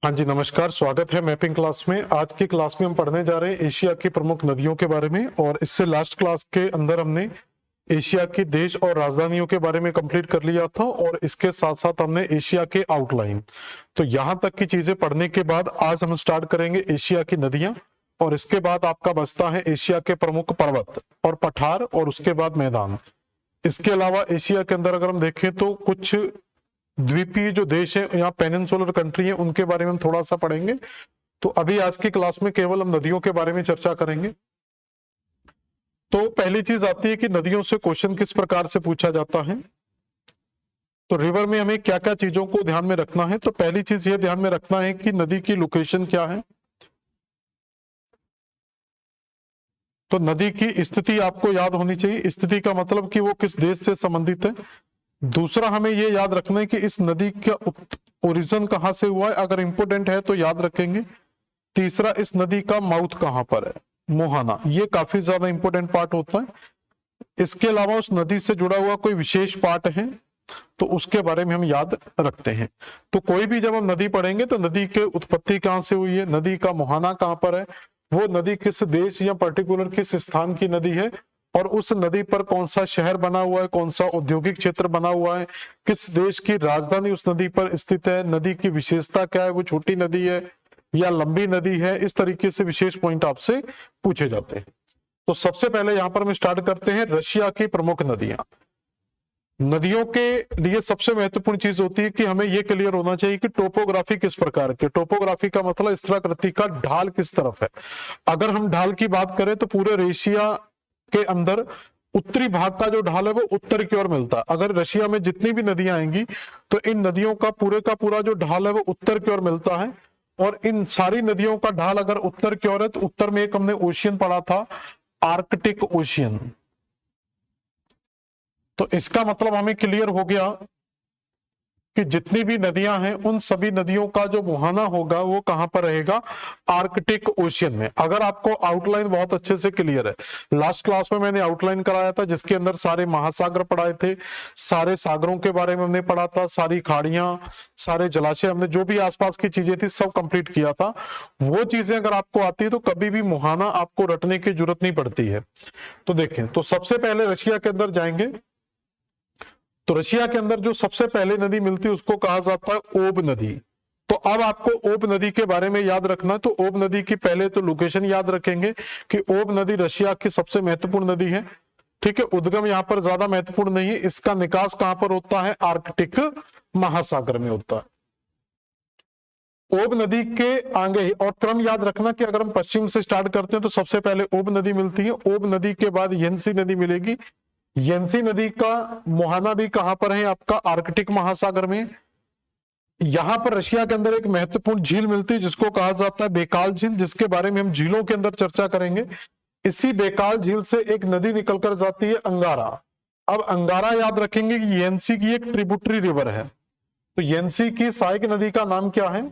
हाँ जी, नमस्कार। स्वागत है मैपिंग क्लास में। आज की क्लास में हम पढ़ने जा रहे हैं एशिया की प्रमुख नदियों के बारे में। और इससे लास्ट क्लास के अंदर हमने एशिया की देश और राजधानियों के बारे में कंप्लीट कर लिया था, और इसके साथ साथ हमने एशिया के आउटलाइन। तो यहां तक की चीजें पढ़ने के बाद आज हम स्टार्ट करेंगे एशिया की नदियां, और इसके बाद आपका बचता है एशिया के प्रमुख पर्वत और पठार, और उसके बाद मैदान। इसके अलावा एशिया के अंदर अगर हम देखें तो कुछ द्वीपीय जो देश है या पेनिनसुलर कंट्री है, उनके बारे में हम थोड़ा सा पढ़ेंगे। तो अभी आज की क्लास में केवल हम नदियों के बारे में चर्चा करेंगे। तो पहली चीज आती है कि नदियों से क्वेश्चन किस प्रकार से पूछा जाता है। तो रिवर में हमें क्या क्या चीजों को ध्यान में रखना है। तो पहली चीज ये ध्यान में रखना है कि नदी की लोकेशन क्या है। तो नदी की स्थिति आपको याद होनी चाहिए। स्थिति का मतलब कि वो किस देश से संबंधित है। दूसरा, हमें ये याद रखना है कि इस नदी का ओरिजिन कहां से हुआ है, अगर इंपोर्टेंट है तो याद रखेंगे। तीसरा, इस नदी का माउथ कहां पर है, मोहाना, ये काफी ज्यादा इंपॉर्टेंट पार्ट होता है। इसके अलावा उस नदी से जुड़ा हुआ कोई विशेष पार्ट है तो उसके बारे में हम याद रखते हैं। तो कोई भी जब हम नदी पढ़ेंगे तो नदी के उत्पत्ति कहां से हुई है, नदी का मोहाना कहां पर है, वो नदी किस देश या पर्टिकुलर किस स्थान की नदी है, और उस नदी पर कौन सा शहर बना हुआ है, कौन सा औद्योगिक क्षेत्र बना हुआ है, किस देश की राजधानी उस नदी पर स्थित है, नदी की विशेषता क्या है, वो छोटी नदी है या लंबी नदी है। इस तरीके से विशेष पॉइंट आपसे पूछे जाते हैं। तो सबसे पहले यहां पर हम स्टार्ट करते हैं रशिया की प्रमुख नदियां। नदियों के लिए सबसे महत्वपूर्ण चीज होती है कि हमें यह क्लियर होना चाहिए कि टोपोग्राफी किस प्रकार की। टोपोग्राफी का मतलब स्थलाकृति का ढाल किस तरफ है। अगर हम ढाल की बात करें तो पूरे रशिया के अंदर उत्तरी भाग का जो ढाल है वो उत्तर की ओर मिलता है। अगर रशिया में जितनी भी नदियां आएंगी तो इन नदियों का पूरा जो ढाल है वो उत्तर की ओर मिलता है। और इन सारी नदियों का ढाल अगर उत्तर की ओर है तो उत्तर में एक हमने ओशियन पढ़ा था, आर्कटिक ओशियन। तो इसका मतलब हमें क्लियर हो गया कि जितनी भी नदियां हैं उन सभी नदियों का जो मुहाना होगा वो कहां पर रहेगा, आर्कटिक ओशियन में। अगर आपको आउटलाइन बहुत अच्छे से क्लियर है, लास्ट क्लास में मैंने आउटलाइन कराया था जिसके अंदर सारे महासागर पढ़ाए थे, सारे सागरों के बारे में हमने पढ़ा था, सारी खाड़ियां, सारे जलाशय, हमने जो भी आसपास की चीजें थी सब कंप्लीट किया था। वो चीजें अगर आपको आती है तो कभी भी मुहाना आपको रटने की जरूरत नहीं पड़ती है। तो देखें, तो सबसे पहले रशिया के अंदर जाएंगे तो रशिया के अंदर जो सबसे पहले नदी मिलती है उसको कहा जाता है ओब नदी। तो अब आपको ओब नदी के बारे में याद रखना है। तो ओब नदी की पहले तो लोकेशन याद रखेंगे कि ओब नदी रशिया की सबसे महत्वपूर्ण नदी है। ठीक है, उद्गम यहाँ पर ज्यादा महत्वपूर्ण नहीं है। इसका निकास कहां पर होता है, आर्कटिक महासागर में होता है। ओब नदी के आगे, और क्रम याद रखना कि अगर हम पश्चिम से स्टार्ट करते हैं तो सबसे पहले ओब नदी मिलती है। ओब नदी के बाद येंसी नदी मिलेगी। येंसी नदी का मुहाना भी कहां पर है, आपका आर्कटिक महासागर में। यहां पर रशिया के अंदर एक महत्वपूर्ण झील मिलती है जिसको कहा जाता है बेकाल झील, जिसके बारे में हम झीलों के अंदर चर्चा करेंगे। इसी बेकाल झील से एक नदी निकलकर जाती है अंगारा। अब अंगारा याद रखेंगे कि येंसी की एक ट्रिब्यूटरी रिवर है। तो येंसी की सहायक नदी का नाम क्या है,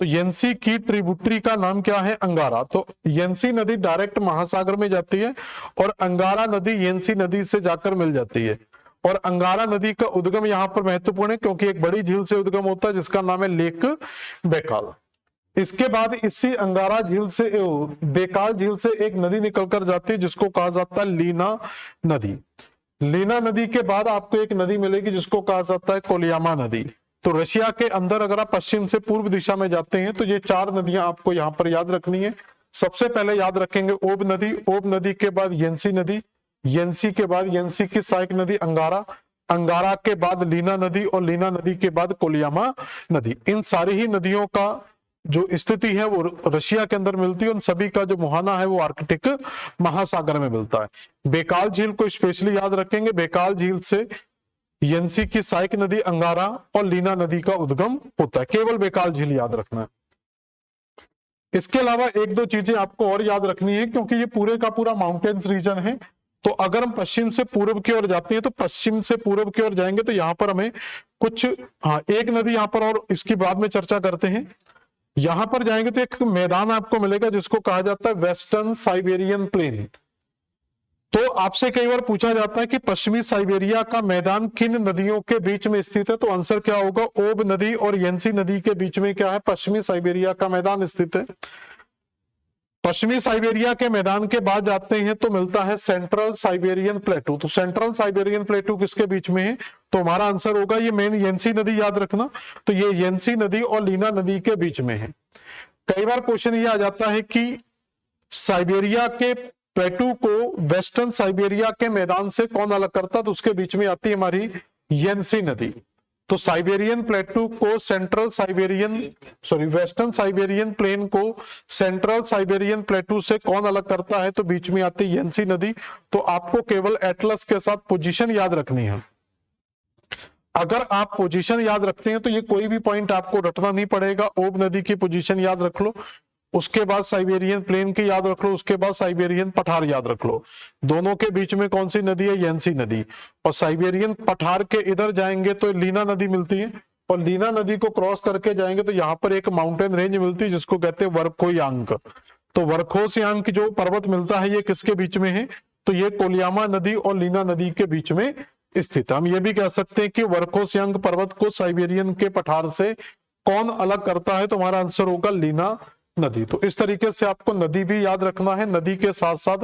तो येंसी की ट्रिब्यूटरी का नाम क्या है, अंगारा। तो येंसी नदी डायरेक्ट महासागर में जाती है और अंगारा नदी येंसी नदी से जाकर मिल जाती है। और अंगारा नदी का उद्गम यहां पर महत्वपूर्ण है क्योंकि एक बड़ी झील से उद्गम होता है जिसका नाम है लेक बेकाल। इसके बाद इसी अंगारा झील से, बेकाल झील से एक नदी निकलकर जाती है जिसको कहा जाता है लीना नदी। लीना नदी के बाद आपको एक नदी मिलेगी जिसको कहा जाता है कोलियामा नदी। तो रशिया के अंदर अगर आप पश्चिम से पूर्व दिशा में जाते हैं तो ये चार नदियां आपको यहां पर याद रखनी है। सबसे पहले याद रखेंगे ओब नदी, ओब नदी के बाद येंसी नदी, येंसी के बाद येंसी की सहायक नदी अंगारा, अंगारा के बाद लीना नदी, और लीना नदी के बाद कोलियामा नदी। इन सारी ही नदियों का जो स्थिति है वो रशिया के अंदर मिलती है। उन सभी का जो मुहाना है वो आर्कटिक महासागर में मिलता है। बेकाल झील को स्पेशली याद रखेंगे। बेकाल झील से येंसी की सहायक नदी अंगारा और लीना नदी का उद्गम होता है। केवल बेकाल झील याद रखना है। इसके अलावा एक दो चीजें आपको और याद रखनी है क्योंकि ये पूरे का पूरा माउंटेन्स रीजन है। तो अगर हम पश्चिम से पूर्व की ओर जाते हैं तो पश्चिम से पूर्व की ओर जाएंगे तो यहां पर हमें कुछ, एक नदी यहां पर और इसकी बाद में चर्चा करते हैं। यहां पर जाएंगे तो एक मैदान आपको मिलेगा जिसको कहा जाता है वेस्टर्न साइबेरियन प्लेन। तो आपसे कई बार पूछा जाता है कि पश्चिमी साइबेरिया का मैदान किन नदियों के बीच में स्थित है, तो आंसर क्या होगा, ओब नदी और येंसी नदी के बीच में क्या है, पश्चिमी साइबेरिया का मैदान स्थित है। पश्चिमी साइबेरिया के मैदान के बाद जाते हैं तो मिलता है सेंट्रल साइबेरियन प्लेटू। तो सेंट्रल साइबेरियन प्लेटू किसके बीच में है, तो हमारा आंसर होगा ये मेन येंसी नदी, याद रखना। तो ये येंसी नदी और लीना नदी के बीच में है। कई बार क्वेश्चन ये आ जाता है कि साइबेरिया के प्लेटू को वेस्टर्न साइबेरिया के मैदान से कौन अलग करता, तो उसके बीच में आती है हमारी येंसी नदी। तो साइबेरियन प्लेटू को वेस्टर्न साइबेरियन प्लेन को सेंट्रल साइबेरियन प्लेटू से कौन अलग करता है, तो बीच में आती है येंसी नदी। तो आपको केवल एटलस के साथ पोजीशन याद रखनी है। अगर आप पोजीशन याद रखते हैं तो ये कोई भी पॉइंट आपको रटना नहीं पड़ेगा। ओब नदी की पोजीशन याद रख लो, उसके बाद साइबेरियन प्लेन की याद रख लो, उसके बाद साइबेरियन पठार याद रख लो। दोनों के बीच में कौन सी नदी है, येंसी नदी। और साइबेरियन पठार के इधर जाएंगे तो लीना नदी मिलती है, और लीना नदी को क्रॉस करके जाएंगे तो यहाँ पर एक माउंटेन रेंज मिलती है जिसको कहते हैं वर्खोयांक। तो वर्खोयांक जो पर्वत मिलता है ये किसके बीच में है, तो ये कोलियामा नदी और लीना नदी के बीच में स्थित है। हम ये भी कह सकते हैं कि वर्खोयांक पर्वत को साइबेरियन के पठार से कौन अलग करता है, तो हमारा आंसर होगा लीना नदी। तो इस तरीके से आपको नदी भी याद रखना है, नदी के साथ साथ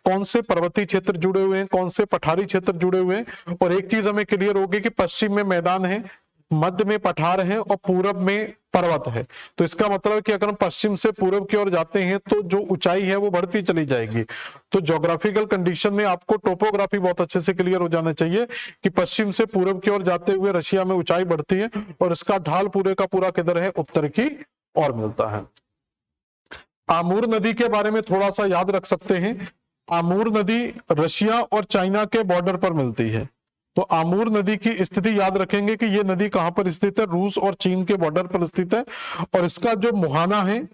कौन से पर्वतीय क्षेत्र जुड़े हुए हैं, कौन से पठारी क्षेत्र जुड़े हुए हैं। और एक चीज हमें क्लियर होगी कि पश्चिम में मैदान है, मध्य में पठार है और पूरब में पर्वत है। तो इसका मतलब कि अगर हम पश्चिम से पूरब की ओर जाते हैं तो जो ऊंचाई है वो बढ़ती चली जाएगी। तो ज्योग्राफिकल कंडीशन में आपको टोपोग्राफी बहुत अच्छे से क्लियर हो जाना चाहिए कि पश्चिम से पूरब की ओर जाते हुए रशिया में ऊंचाई बढ़ती है और इसका ढाल पूरे का पूरा किधर है, उत्तर की ओर मिलता है। आमूर नदी के बारे में थोड़ा सा याद रख सकते हैं। आमूर नदी रशिया और चाइना के बॉर्डर पर मिलती है। तो आमूर नदी की स्थिति याद रखेंगे कि यह नदी कहां पर स्थित है, रूस और चीन के बॉर्डर पर स्थित है। और इसका जो मुहाना है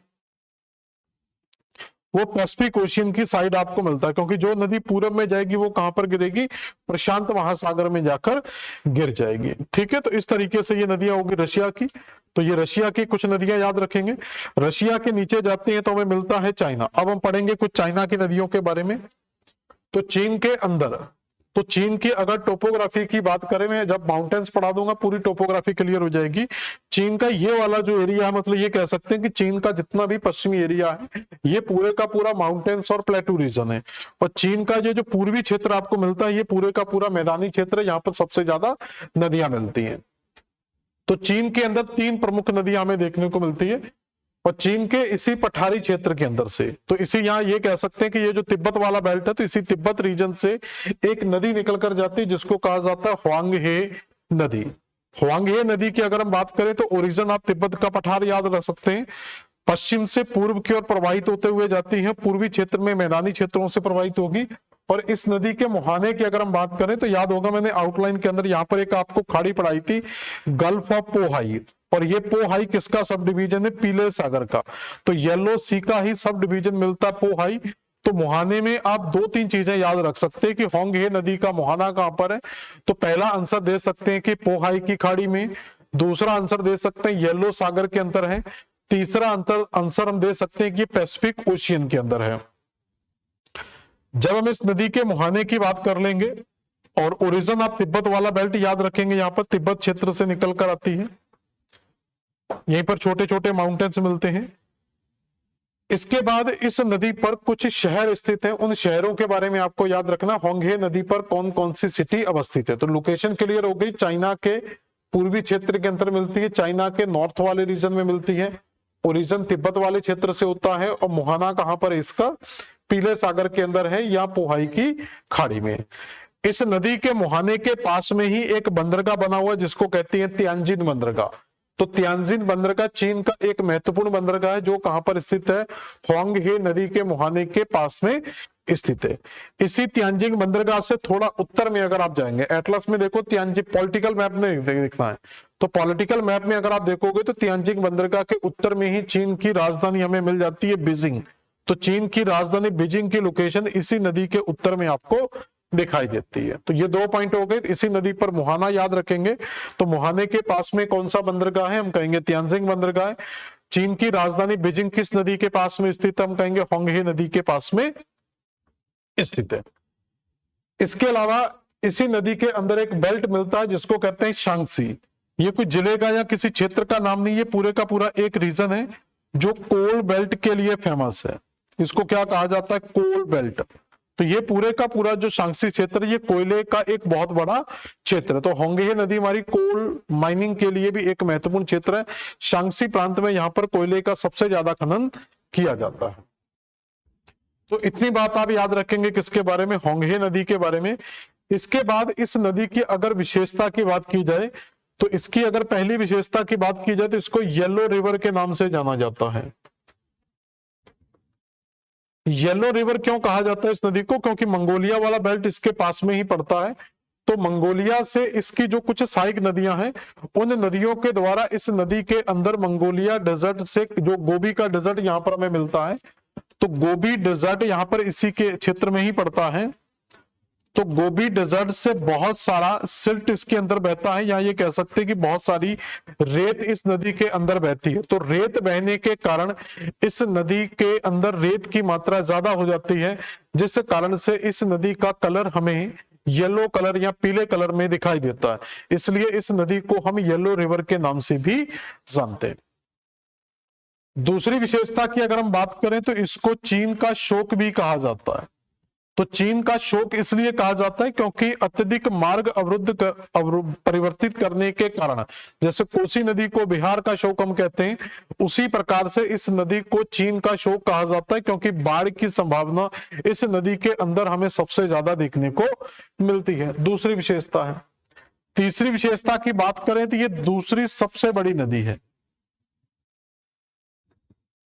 वो पैसिफिक ओशियन की साइड आपको मिलता है, क्योंकि जो नदी पूरब में जाएगी वो कहां पर गिरेगी, प्रशांत महासागर में जाकर गिर जाएगी। ठीक है, तो इस तरीके से ये नदियां होगी रशिया की। तो ये रशिया की कुछ नदियां याद रखेंगे। रशिया के नीचे जाते हैं तो हमें मिलता है चाइना। अब हम पढ़ेंगे कुछ चाइना की नदियों के बारे में। तो चीन के अंदर, तो चीन की अगर टोपोग्राफी की बात करें, मैं जब माउंटेन्स पढ़ा दूंगा पूरी टोपोग्राफी क्लियर हो जाएगी। चीन का ये वाला जो एरिया है, मतलब ये कह सकते हैं कि चीन का जितना भी पश्चिमी एरिया है ये पूरे का पूरा माउंटेन्स और प्लेटू रीजन है। और चीन का ये जो पूर्वी क्षेत्र आपको मिलता है ये पूरे का पूरा मैदानी क्षेत्र है, यहाँ पर सबसे ज्यादा नदियां मिलती हैं। तो चीन के अंदर 3 प्रमुख नदियां हमें देखने को मिलती है, और चीन के इसी पठारी क्षेत्र के अंदर से, तो इसी यहाँ ये कह सकते हैं कि ये जो तिब्बत वाला बेल्ट है, तो इसी तिब्बत रीजन से एक नदी निकल कर जाती है जिसको कहा जाता है ह्वांगहे नदी। ह्वांगहे नदी की अगर हम बात करें तो ओरिजिन आप तिब्बत का पठार याद रख सकते हैं। पश्चिम से पूर्व की ओर प्रवाहित होते हुए जाती है, पूर्वी क्षेत्र में मैदानी क्षेत्रों से प्रवाहित होगी। और इस नदी के मुहाने की अगर हम बात करें तो याद होगा मैंने आउटलाइन के अंदर यहाँ पर एक आपको खाड़ी पढ़ाई थी, गल्फ ऑफ पोहाई। और ये पोहाई किसका सब डिवीजन है, पीले सागर का। तो येलो सी का ही सब डिवीजन मिलता है पोहाई। तो मुहाने में आप 2-3 चीजें याद रख सकते हैं कि ह्वांगहे नदी का मुहाना कहां पर है। तो पहला आंसर दे सकते हैं कि पोहाई की खाड़ी में, दूसरा आंसर दे सकते हैं येलो सागर के अंदर है, तीसरा आंसर हम दे सकते हैं कि पैसिफिक ओशियन के अंदर है। जब हम इस नदी के मुहाने की बात कर लेंगे, और ओरिजिन आप तिब्बत वाला बेल्ट याद रखेंगे, यहां पर तिब्बत क्षेत्र से निकल कर आती है, यहीं पर छोटे छोटे माउंटेन्स मिलते हैं। इसके बाद इस नदी पर कुछ शहर स्थित हैं, उन शहरों के बारे में आपको याद रखना। ह्वांगहे नदी पर कौन कौन सी सिटी अवस्थित है, तो लोकेशन क्लियर हो गई। चाइना के पूर्वी क्षेत्र के अंदर मिलती है, चाइना के नॉर्थ वाले रीजन में मिलती है, ओरिजिन तिब्बत वाले क्षेत्र से होता है, और मुहाना कहां पर है इसका, पीले सागर के अंदर है या पोहाई की खाड़ी में। इस नदी के मुहाने के पास में ही एक बंदरगाह बना हुआ है जिसको कहते हैं तियानजिन बंदरगाह। तो तियानजिन बंदरगाह चीन का एक महत्वपूर्ण बंदरगाह है जो कहां पर स्थित है, ह्वांगहे नदी के मुहाने के पास में स्थित है। इसी तियानजिन बंदरगाह से थोड़ा उत्तर में अगर आप जाएंगे, एटलस में देखो तियानजिन, पॉलिटिकल मैप में देखना है तो पॉलिटिकल मैप में अगर आप देखोगे तो तियानजिन बंदरगाह के उत्तर में ही चीन की राजधानी हमें मिल जाती है बीजिंग। तो चीन की राजधानी बीजिंग की लोकेशन इसी नदी के उत्तर में आपको दिखाई देती है। तो ये 2 पॉइंट हो गए। इसी नदी पर मुहाना याद रखेंगे। तो मुहाने के पास में कौन सा बंदरगाह है, हम कहेंगे तियानजिन बंदरगाह। चीन की राजधानी बीजिंग किस नदी के पास में स्थित है, हम कहेंगे ह्वांगहे नदी के पास में स्थित है। इसके अलावा इसी नदी के अंदर एक बेल्ट मिलता है जिसको कहते हैं शांगसी। ये कोई जिले का या किसी क्षेत्र का नाम नहीं, ये पूरे का पूरा एक रीजन है जो कोल बेल्ट के लिए फेमस है। इसको क्या कहा जाता है? कोल बेल्ट। तो ये पूरे का पूरा जो शांगसी क्षेत्र, ये कोयले का एक बहुत बड़ा क्षेत्र है। तो होंगहे नदी हमारी कोल माइनिंग के लिए भी एक महत्वपूर्ण क्षेत्र है। शांगसी प्रांत में यहाँ पर कोयले का सबसे ज्यादा खनन किया जाता है। तो इतनी बात आप याद रखेंगे किसके बारे में? होंगहे नदी के बारे में। इसके बाद इस नदी की अगर विशेषता की बात की जाए तो इसकी अगर पहली विशेषता की बात की जाए तो इसको येलो रिवर के नाम से जाना जाता है। येलो रिवर क्यों कहा जाता है इस नदी को? क्योंकि मंगोलिया वाला बेल्ट इसके पास में ही पड़ता है। तो मंगोलिया से इसकी जो कुछ सहायक नदियां हैं, उन नदियों के द्वारा इस नदी के अंदर मंगोलिया डेजर्ट से जो गोबी का डेजर्ट यहां पर हमें मिलता है, तो गोबी डेजर्ट यहां पर इसी के क्षेत्र में ही पड़ता है। तो गोबी डेजर्ट से बहुत सारा सिल्ट इसके अंदर बहता है, या ये कह सकते हैं कि बहुत सारी रेत इस नदी के अंदर बहती है। तो रेत बहने के कारण इस नदी के अंदर रेत की मात्रा ज्यादा हो जाती है, जिस कारण से इस नदी का कलर हमें येलो कलर या पीले कलर में दिखाई देता है। इसलिए इस नदी को हम येलो रिवर के नाम से भी जानते हैं। दूसरी विशेषता की अगर हम बात करें तो इसको चीन का शोक भी कहा जाता है। तो चीन का शोक इसलिए कहा जाता है क्योंकि अत्यधिक मार्ग परिवर्तित करने के कारण, जैसे कोसी नदी को बिहार का शोक हम कहते हैं, उसी प्रकार से इस नदी को चीन का शोक कहा जाता है, क्योंकि बाढ़ की संभावना इस नदी के अंदर हमें सबसे ज्यादा देखने को मिलती है। दूसरी विशेषता है। तीसरी विशेषता की बात करें तो ये दूसरी सबसे बड़ी नदी है।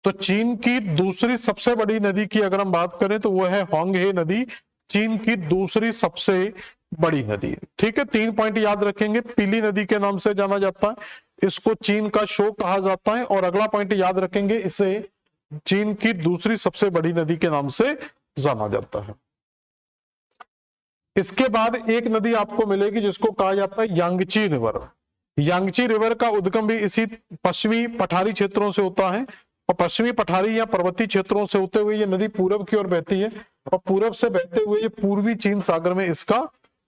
तो चीन की दूसरी सबसे बड़ी नदी की अगर हम बात करें तो वो है होंगहे नदी, चीन की दूसरी सबसे बड़ी नदी है। ठीक है, 3 पॉइंट याद रखेंगे। पीली नदी के नाम से जाना जाता है, इसको चीन का शोक कहा जाता है, और अगला पॉइंट याद रखेंगे, इसे चीन की दूसरी सबसे बड़ी नदी के नाम से जाना जाता है। इसके बाद एक नदी आपको मिलेगी जिसको कहा जाता है यांगची रिवर। यांगची रिवर का उद्गम भी इसी पश्चिमी पठारी क्षेत्रों से होता है, और पश्चिमी पठारी या पर्वतीय क्षेत्रों से होते हुए ये नदी पूरब की ओर बहती है, और पूरब से बहते हुए ये पूर्वी चीन सागर में इसका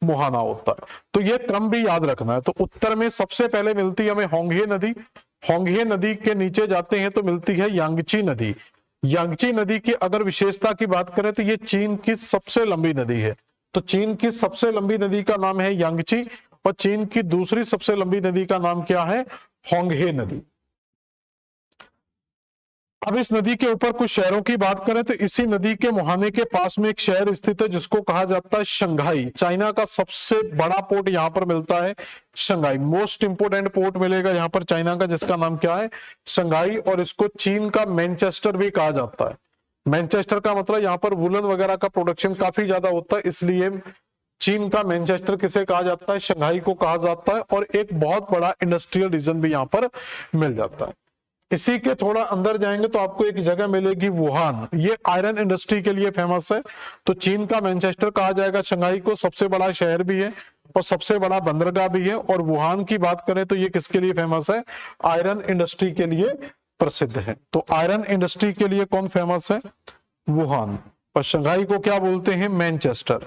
मुहाना होता है। तो ये क्रम भी याद रखना है। तो उत्तर में सबसे पहले मिलती है हमें होंगहे नदी, होंगहे नदी के नीचे जाते हैं तो मिलती है यांगची नदी। यांगची नदी की अगर विशेषता की बात करें तो ये चीन की सबसे लंबी नदी है। तो चीन की सबसे लंबी नदी का नाम है यांगची, और चीन की दूसरी सबसे लंबी नदी का नाम क्या है? होंगहे नदी। अब इस नदी के ऊपर कुछ शहरों की बात करें तो इसी नदी के मुहाने के पास में एक शहर स्थित है जिसको कहा जाता है शंघाई। चाइना का सबसे बड़ा पोर्ट यहां पर मिलता है, शंघाई। मोस्ट इंपोर्टेंट पोर्ट मिलेगा यहां पर चाइना का, जिसका नाम क्या है? शंघाई। और इसको चीन का मैनचेस्टर भी कहा जाता है। मैनचेस्टर का मतलब यहाँ पर वुलन वगैरह का प्रोडक्शन काफी ज्यादा होता है, इसलिए चीन का मैनचेस्टर किसे कहा जाता है? शंघाई को कहा जाता है। और एक बहुत बड़ा इंडस्ट्रियल रीजन भी यहाँ पर मिल जाता है। इसी के थोड़ा अंदर जाएंगे तो आपको एक जगह मिलेगी वुहान। ये आयरन इंडस्ट्री के लिए फेमस है। तो चीन का मैनचेस्टर कहा जाएगा शंघाई को, सबसे बड़ा शहर भी है और सबसे बड़ा बंदरगाह भी है। और वुहान की बात करें तो ये किसके लिए फेमस है? आयरन इंडस्ट्री के लिए प्रसिद्ध है। तो आयरन इंडस्ट्री के लिए कौन फेमस है? वुहान। और शंघाई को क्या बोलते हैं? मैनचेस्टर।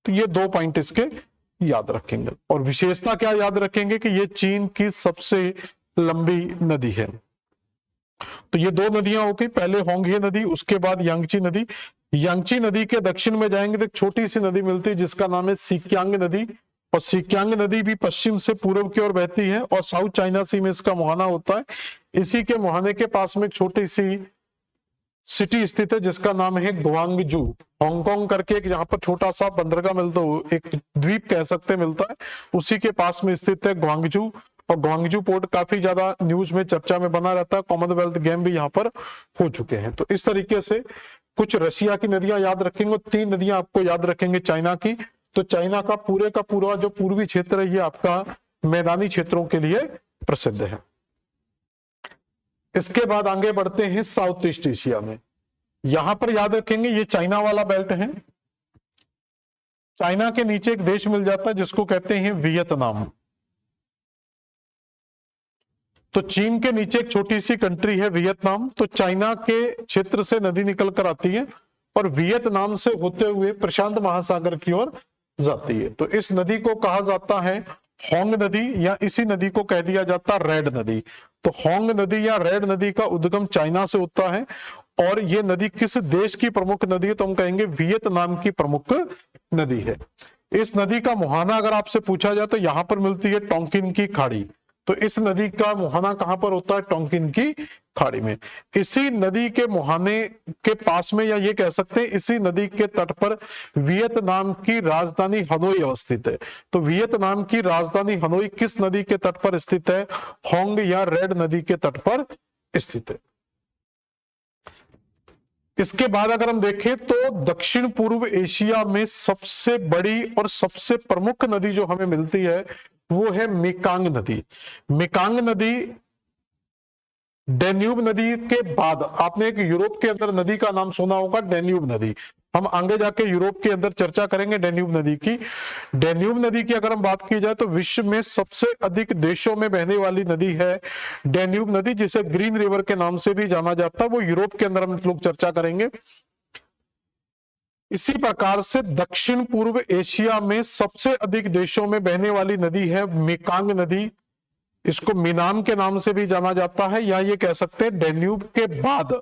तो ये 2 पॉइंट इसके याद रखेंगे। और विशेषता क्या याद रखेंगे कि ये चीन की सबसे लंबी नदी है। तो ये 2 नदियां हो गई, पहले होंगहे नदी, उसके बाद यांगची नदी। यांगची नदी के दक्षिण में जाएंगे तो एक छोटी सी नदी मिलती है जिसका नाम है सिक्यांग नदी। और सिक्यांग नदी भी पश्चिम से पूर्व की ओर बहती है और साउथ चाइना सी में इसका मुहाना होता है। इसी के मुहाने के पास में एक छोटी सी सिटी स्थित है जिसका नाम है ग्वांगजू। हांगकांग करके एक यहाँ पर छोटा सा बंदरगाह मिलता है, एक द्वीप कह सकते मिलता है, उसी के पास में स्थित है ग्वांगजू। और ग्वांगजू पोर्ट काफी ज्यादा न्यूज में चर्चा में बना रहता है, कॉमनवेल्थ गेम भी यहाँ पर हो चुके हैं। तो इस तरीके से कुछ रशिया की नदियां याद रखेंगे, 3 नदियां आपको याद रखेंगे चाइना की। तो चाइना का पूरा जो पूर्वी क्षेत्र है ये आपका मैदानी क्षेत्रों के लिए प्रसिद्ध है। इसके बाद आगे बढ़ते हैं साउथ ईस्ट एशिया में। यहां पर याद रखेंगे ये चाइना वाला बेल्ट है। चाइना के नीचे एक देश मिल जाता है जिसको कहते हैं वियतनाम। तो चीन के नीचे एक छोटी सी कंट्री है वियतनाम। तो चाइना के क्षेत्र से नदी निकल कर आती है और वियतनाम से होते हुए प्रशांत महासागर की ओर जाती है। तो इस नदी को कहा जाता है होंग नदी, या इसी नदी को कह दिया जाता है रेड नदी। तो होंग नदी या रेड नदी का उद्गम चाइना से होता है, और ये नदी किस देश की प्रमुख नदी है, तो हम कहेंगे वियतनाम की प्रमुख नदी है। इस नदी का मुहाना अगर आपसे पूछा जाए तो यहां पर मिलती है टोंकिन की खाड़ी। तो इस नदी का मुहाना कहां पर होता है, टोंकिन की खाड़ी में। इसी नदी के मुहाने के पास में, या ये कह सकते हैं इसी नदी के तट पर वियतनाम की राजधानी हनोई अवस्थित है। तो वियतनाम की राजधानी हनोई किस नदी के तट पर स्थित है, होंग या रेड नदी के तट पर स्थित है। इसके बाद अगर हम देखें तो दक्षिण पूर्व एशिया में सबसे बड़ी और सबसे प्रमुख नदी जो हमें मिलती है वो है मेकांग नदी। मेकांग नदी डेन्यूब नदी के बाद, आपने एक यूरोप के अंदर नदी का नाम सुना होगा, डेन्यूब नदी। हम आगे जाके यूरोप के अंदर चर्चा करेंगे डेन्यूब नदी की। डेन्यूब नदी की अगर हम बात की जाए तो विश्व में सबसे अधिक देशों में बहने वाली नदी है डेन्यूब नदी, जिसे ग्रीन रिवर के नाम से भी जाना जाता है। वो यूरोप के अंदर हम लोग चर्चा करेंगे। इसी प्रकार से दक्षिण पूर्व एशिया में सबसे अधिक देशों में बहने वाली नदी है मेकांग नदी। इसको मीनाम के नाम से भी जाना जाता है, या ये कह सकते हैं डेन्यूब के बाद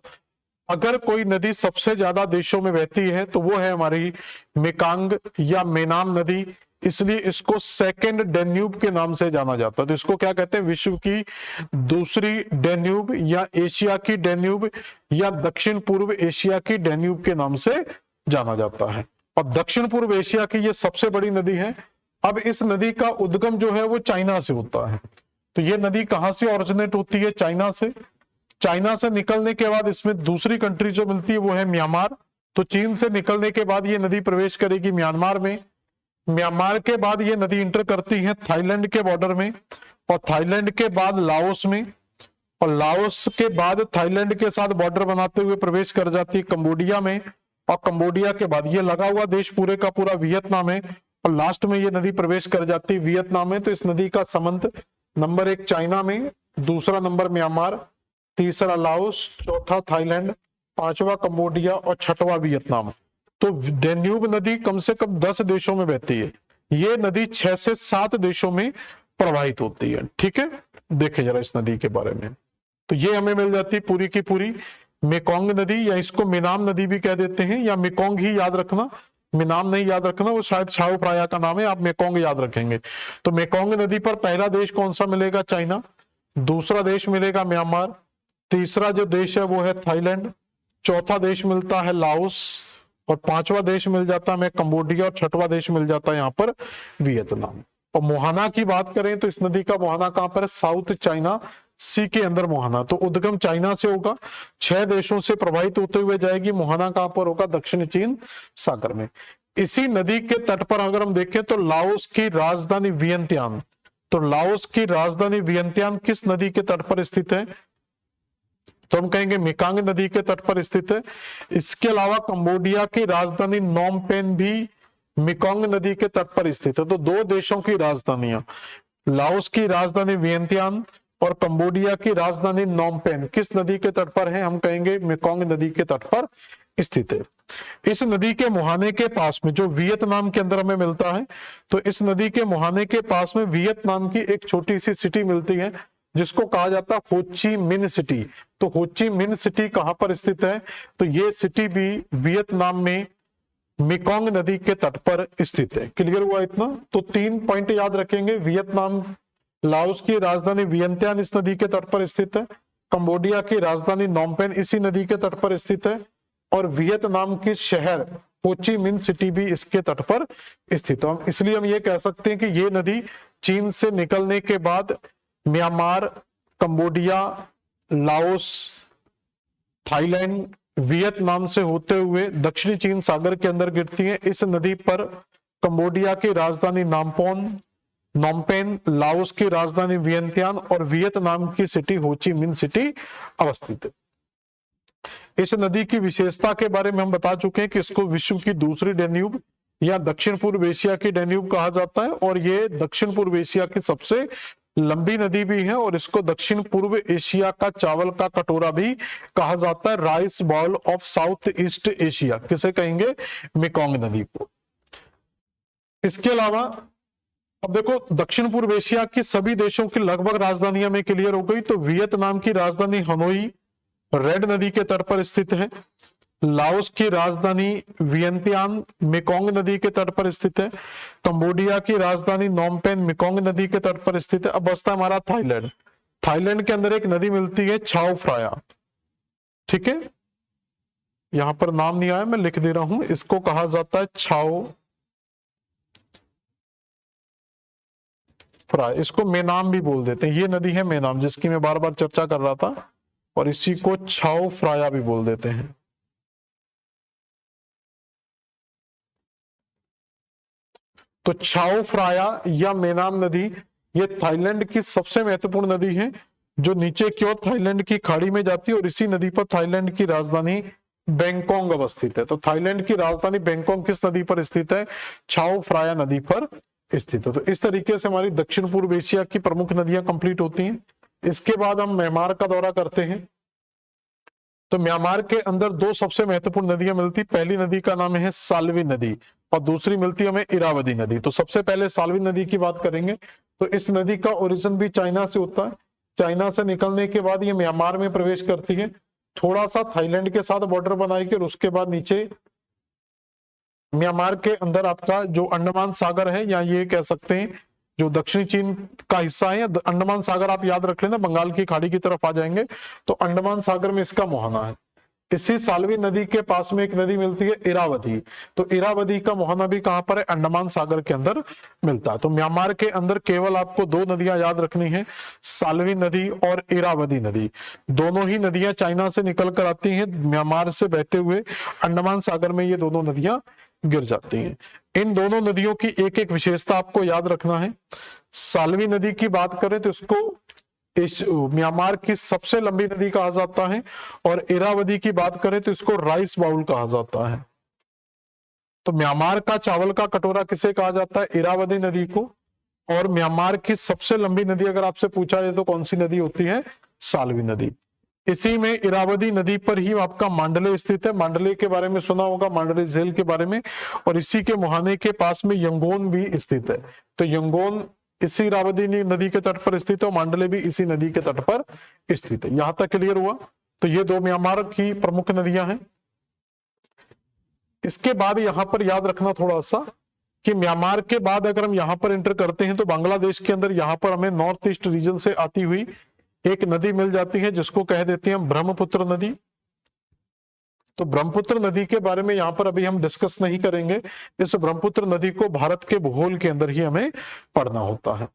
अगर कोई नदी सबसे ज्यादा देशों में बहती है तो वो है हमारी मेकांग या मेनाम नदी। इसलिए इसको सेकंड डेन्यूब के नाम से जाना जाता है। तो इसको क्या कहते हैं, विश्व की दूसरी डेन्यूब, या एशिया की डेन्यूब, या दक्षिण पूर्व एशिया की डेन्यूब के नाम से जाना जाता है। और दक्षिण पूर्व एशिया की ये सबसे बड़ी नदी है। अब इस नदी का उद्गम जो है वो चाइना से होता है। तो ये नदी कहां से ऑरिजिनेट होती है, चाइना से। चाइना से निकलने के बाद इसमें दूसरी कंट्री जो मिलती है वो है म्यांमार। तो चीन से निकलने के बाद ये नदी प्रवेश करेगी म्यांमार में। म्यांमार के बाद ये नदी इंटर करती है थाईलैंड के बॉर्डर में, और थाईलैंड के बाद लाओस में, और लाओस के बाद थाईलैंड के साथ बॉर्डर बनाते हुए प्रवेश कर जाती है कंबोडिया में, और कंबोडिया के बाद ये लगा हुआ देश पूरे का पूरा वियतनाम है, और लास्ट में ये नदी प्रवेश कर जाती है वियतनाम में। तो इस नदी का संबंध नंबर 1 चाइना में, दूसरा नंबर म्यांमार, तीसरा लाओस, चौथा थाईलैंड, पांचवा कंबोडिया और छठवां वियतनाम। तो डेन्यूब नदी कम से कम 10 देशों में बहती है। ये नदी 6 से 7 देशों में प्रवाहित होती है। ठीक है, देखें जरा इस नदी के बारे में। तो ये हमें मिल जाती है पूरी की पूरी मेकोंग नदी, या इसको मेनाम नदी भी कह देते हैं, या मेकोंग ही याद रखना, मेनाम नहीं याद रखना, वो शायद छाओ प्राया का नाम है, आप मेकोंग याद रखेंगे। तो मेकोंग नदी पर पहला देश कौन सा मिलेगा, चाइना। दूसरा देश मिलेगा म्यांमार, तीसरा जो देश है वो है थाईलैंड, चौथा देश मिलता है लाओस, और पांचवा देश मिल जाता है कंबोडिया, और छठवां देश मिल जाता है यहाँ पर वियतनाम। और मुहाना की बात करें तो इस नदी का मुहाना कहां पर है, साउथ चाइना सी के अंदर मुहाना। तो उद्गम चाइना से होगा, 6 देशों से प्रवाहित होते हुए जाएगी। मुहाना कहां पर होगा, दक्षिण चीन सागर में। इसी नदी के तट पर अगर हम देखें तो लाओस की राजधानी वियंतियान, तो लाओस की राजधानी वियंतियान किस नदी के तट पर स्थित है, तो हम कहेंगे मेकांग नदी के तट पर स्थित है। इसके अलावा कंबोडिया की राजधानी नोम पेन भी मेकोंग नदी के तट पर स्थित है। तो 2 देशों की राजधानियां, लाओस की राजधानी वियंतियान और कंबोडिया की राजधानी नोम पेन किस नदी के तट पर है, हम कहेंगे मेकोंग नदी के तट पर स्थित है। इस नदी के मुहाने के पास में जो वियतनाम के अंदर हमें मिलता है, तो इस नदी के मुहाने के पास में वियतनाम की एक छोटी सी सिटी मिलती है जिसको कहा जाता है हो ची मिन सिटी। तो हो ची मिन सिटी कहां पर स्थित है, तो ये सिटी भी वियतनाम में मेकोंग नदी के तट पर स्थित है। क्लियर हुआ इतना। तो 3 पॉइंट याद रखेंगे, वियतनाम, लाओस की राजधानी वियंतियान इस नदी के तट पर स्थित है, कंबोडिया की राजधानी नोम पेन इसी नदी के तट पर स्थित है, और वियतनाम के शहर हो ची मिन सिटी भी इसके तट पर स्थित है। इसलिए हम ये कह सकते हैं कि ये नदी चीन से निकलने के बाद Myanmar, Cambodia, Laos, Thailand, Vietnam से होते हुए दक्षिणी चीन सागर के अंदर गिरती है। इस नदी पर कंबोडिया की राजधानी नोमपेन, लाओस की राजधानी वियंतियान और वियतनाम की सिटी हो ची मिन सिटी अवस्थित है। इस नदी की विशेषता के बारे में हम बता चुके हैं कि इसको विश्व की दूसरी डेन्यूब या दक्षिण पूर्व एशिया की डेन्यूब कहा जाता है, और ये दक्षिण पूर्व एशिया की सबसे लंबी नदी भी है और इसको दक्षिण पूर्व एशिया का चावल का कटोरा भी कहा जाता है, rice bowl of south east Asia. किसे कहेंगे? मेकोंग नदी को। इसके अलावा अब देखो दक्षिण पूर्व एशिया की सभी देशों की लगभग राजधानियां में क्लियर हो गई। तो वियतनाम की राजधानी हनोई रेड नदी के तट पर स्थित है। लाओस की राजधानी वियंतियान मेकोंग नदी के तट पर स्थित है। कंबोडिया की राजधानी नोमपेन मेकोंग नदी के तट पर स्थित है। अब बसता हमारा थाईलैंड। थाईलैंड के अंदर एक नदी मिलती है छाओ फ्राया, ठीक है, यहां पर नाम नहीं आया, मैं लिख दे रहा हूं, इसको कहा जाता है छाओ फ्राय, इसको मेनाम भी बोल देते हैं। ये नदी है मेनाम, जिसकी मैं बार बार चर्चा कर रहा था, और इसी को छाओ फ्राया भी बोल देते हैं। तो छाओ फ्राया या मेनाम नदी ये थाईलैंड की सबसे महत्वपूर्ण नदी है, जो नीचे की ओर थाईलैंड की खाड़ी में जाती है, और इसी नदी पर थाईलैंड की राजधानी बैंकॉक अवस्थित है। तो थाईलैंड की राजधानी बैंकॉक किस नदी पर स्थित है? छाओ फ्राया नदी पर स्थित है। तो इस तरीके से हमारी दक्षिण पूर्व एशिया की प्रमुख नदियां कंप्लीट होती हैं। इसके बाद हम म्यांमार का दौरा करते हैं। तो म्यांमार के अंदर दो सबसे महत्वपूर्ण नदियां मिलती, पहली नदी का नाम है साल्वी नदी और दूसरी मिलती है हमें इरावदी नदी। तो सबसे पहले साल्वी नदी की बात करेंगे। तो इस नदी का ओरिजिन भी चाइना से होता है। चाइना से निकलने के बाद ये म्यांमार में प्रवेश करती है, थोड़ा सा थाईलैंड के साथ बॉर्डर बनाएगी, और उसके बाद नीचे म्यांमार के अंदर आपका जो अंडमान सागर है, या ये कह सकते हैं जो दक्षिणी चीन का हिस्सा है, अंडमान सागर आप याद रख लेना, बंगाल की खाड़ी की तरफ आ जाएंगे तो अंडमान सागर में इसका मुहाना है। इसी साल्वी नदी के पास में एक नदी मिलती है इरावदी। तो इरावदी का मुहाना भी कहां पर है? अंडमान सागर के अंदर मिलता है। तो म्यांमार के अंदर केवल आपको दो नदियां याद रखनी है, साल्वी नदी और इरावदी नदी। दोनों ही नदियां चाइना से निकल कर आती हैं, म्यांमार से बहते हुए अंडमान सागर में ये दोनों नदियां गिर जाती हैं। इन दोनों नदियों की एक एक विशेषता आपको याद रखना है। साल्वी नदी की बात करें तो इसको इस म्यांमार की सबसे लंबी नदी कहा जाता है, और इरावदी की बात करें तो इसको राइस बाउल कहा जाता है। तो म्यांमार का चावल का कटोरा किसे कहा जाता है? इरावदी नदी को। और म्यांमार की सबसे लंबी नदी अगर आपसे पूछा जाए तो कौन सी नदी होती है? साल्वी नदी। इसी में इरावदी नदी पर ही आपका मांडले स्थित है। मांडले के बारे में सुना होगा, मांडले झील के बारे में, और इसी के मुहाने के पास में यंगोन भी स्थित है। तो यंगोन इसी इरावदी नदी के तट पर स्थित है, मांडले भी इसी नदी के तट पर स्थित है। यहां तक क्लियर हुआ? तो ये दो म्यांमार की प्रमुख नदियां हैं। इसके बाद यहां पर याद रखना थोड़ा सा कि म्यांमार के बाद अगर हम यहां पर एंटर करते हैं तो बांग्लादेश के अंदर यहां पर हमें नॉर्थ ईस्ट रीजन से आती हुई एक नदी मिल जाती है, जिसको कह देते हैं ब्रह्मपुत्र नदी। तो ब्रह्मपुत्र नदी के बारे में यहां पर अभी हम डिस्कस नहीं करेंगे। इस ब्रह्मपुत्र नदी को भारत के भूगोल के अंदर ही हमें पढ़ना होता है।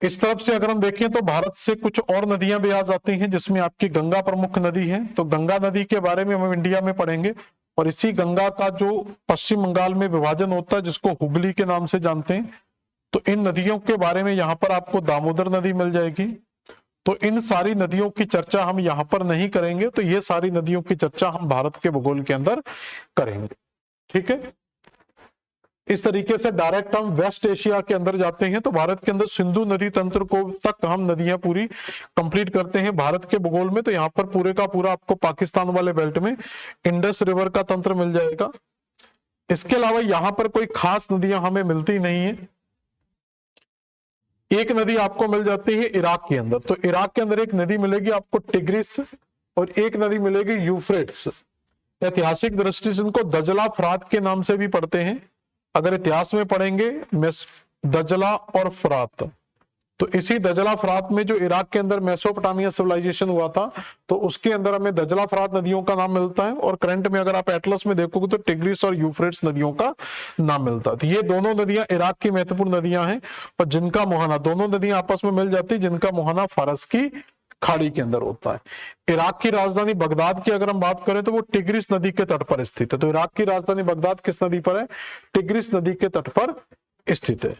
इस तरफ से अगर हम देखें तो भारत से कुछ और नदियां भी आ जाती हैं, जिसमें आपकी गंगा प्रमुख नदी है। तो गंगा नदी के बारे में हम इंडिया में पढ़ेंगे, और इसी गंगा का जो पश्चिम बंगाल में विभाजन होता है, जिसको हुगली के नाम से जानते हैं। तो इन नदियों के बारे में यहां पर आपको दामोदर नदी मिल जाएगी। तो इन सारी नदियों की चर्चा हम यहां पर नहीं करेंगे, तो ये सारी नदियों की चर्चा हम भारत के भूगोल के अंदर करेंगे, ठीक है। इस तरीके से डायरेक्ट हम वेस्ट एशिया के अंदर जाते हैं। तो भारत के अंदर सिंधु नदी तंत्र को तक हम नदियां पूरी कंप्लीट करते हैं भारत के भूगोल में। तो यहाँ पर पूरे का पूरा आपको पाकिस्तान वाले बेल्ट में इंडस रिवर का तंत्र मिल जाएगा। इसके अलावा यहाँ पर कोई खास नदियां हमें मिलती नहीं है। एक नदी आपको मिल जाती है इराक के अंदर। तो इराक के अंदर एक नदी मिलेगी आपको टिग्रिस, और एक नदी मिलेगी यूफ्रेट्स। ऐतिहासिक दृष्टि से इनको दजला फरात के नाम से भी पढ़ते हैं। अगर इतिहास में पढ़ेंगे दजला और फरात, तो इसी दजला फरात में जो इराक के अंदर मेसोपोटामिया सिविलाइजेशन हुआ था, तो उसके अंदर हमें दजला फरात नदियों का नाम मिलता है। और करंट में अगर आप एटलस में देखोगे तो टिग्रिस और यूफ्रेट्स नदियों का नाम मिलता है। तो ये दोनों नदियां इराक की महत्वपूर्ण नदियां हैं, और जिनका मुहाना, दोनों नदियां आपस में मिल जाती है, जिनका मुहाना फारस की खाड़ी के अंदर होता है। इराक की राजधानी बगदाद की अगर हम बात करें तो वो टिग्रिस नदी के तट पर स्थित है। तो इराक की राजधानी बगदाद किस नदी पर है? टिग्रिस नदी के तट पर स्थित है,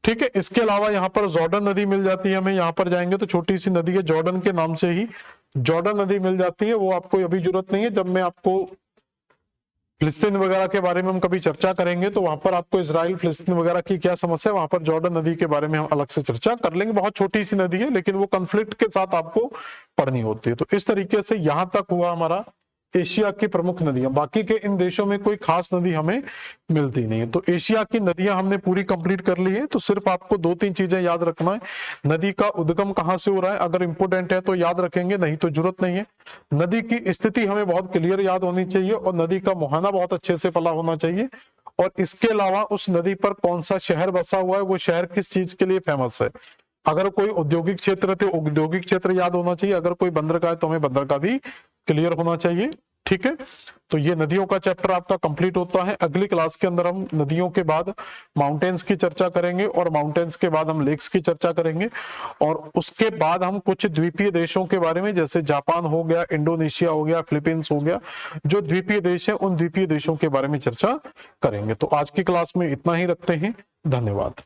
ठीक है। इसके अलावा यहाँ पर जॉर्डन नदी मिल जाती है हमें। यहाँ पर जाएंगे तो छोटी सी नदी है, जॉर्डन के नाम से ही जॉर्डन नदी मिल जाती है। वो आपको अभी जरूरत नहीं है, जब मैं आपको फिलिस्तीन वगैरह के बारे में हम कभी चर्चा करेंगे, तो वहां पर आपको इजराइल फिलिस्तीन वगैरह की क्या समस्या है, वहां पर जॉर्डन नदी के बारे में हम अलग से चर्चा कर लेंगे। बहुत छोटी सी नदी है, लेकिन वो कन्फ्लिक्ट के साथ आपको पढ़नी होती है। तो इस तरीके से यहां तक हुआ हमारा एशिया की प्रमुख नदियां। बाकी के इन देशों में कोई खास नदी हमें मिलती नहीं है। तो एशिया की नदियां हमने पूरी कंप्लीट कर ली है। तो सिर्फ आपको 2-3 चीजें याद रखना है। नदी का उद्गम कहां से हो रहा है, अगर इंपोर्टेंट है तो याद रखेंगे, नहीं तो जरूरत नहीं है। नदी की स्थिति हमें बहुत क्लियर याद होनी चाहिए, और नदी का मुहाना बहुत अच्छे से पता होना चाहिए। और इसके अलावा उस नदी पर कौन सा शहर बसा हुआ है, वो शहर किस चीज के लिए फेमस है। अगर कोई औद्योगिक क्षेत्र है तो औद्योगिक क्षेत्र याद होना चाहिए, अगर कोई बंदरगाह है तो हमें बंदरगाह भी क्लियर होना चाहिए। ठीक है, तो ये नदियों का चैप्टर आपका कंप्लीट होता है। अगली क्लास के अंदर हम नदियों के बाद माउंटेन्स की चर्चा करेंगे, और माउंटेन्स के बाद हम लेक्स की चर्चा करेंगे, और उसके बाद हम कुछ द्वीपीय देशों के बारे में, जैसे जापान हो गया, इंडोनेशिया हो गया, फिलीपींस हो गया, जो द्वीपीय देश है उन द्वीपीय देशों के बारे में चर्चा करेंगे। तो आज की क्लास में इतना ही रखते हैं। धन्यवाद।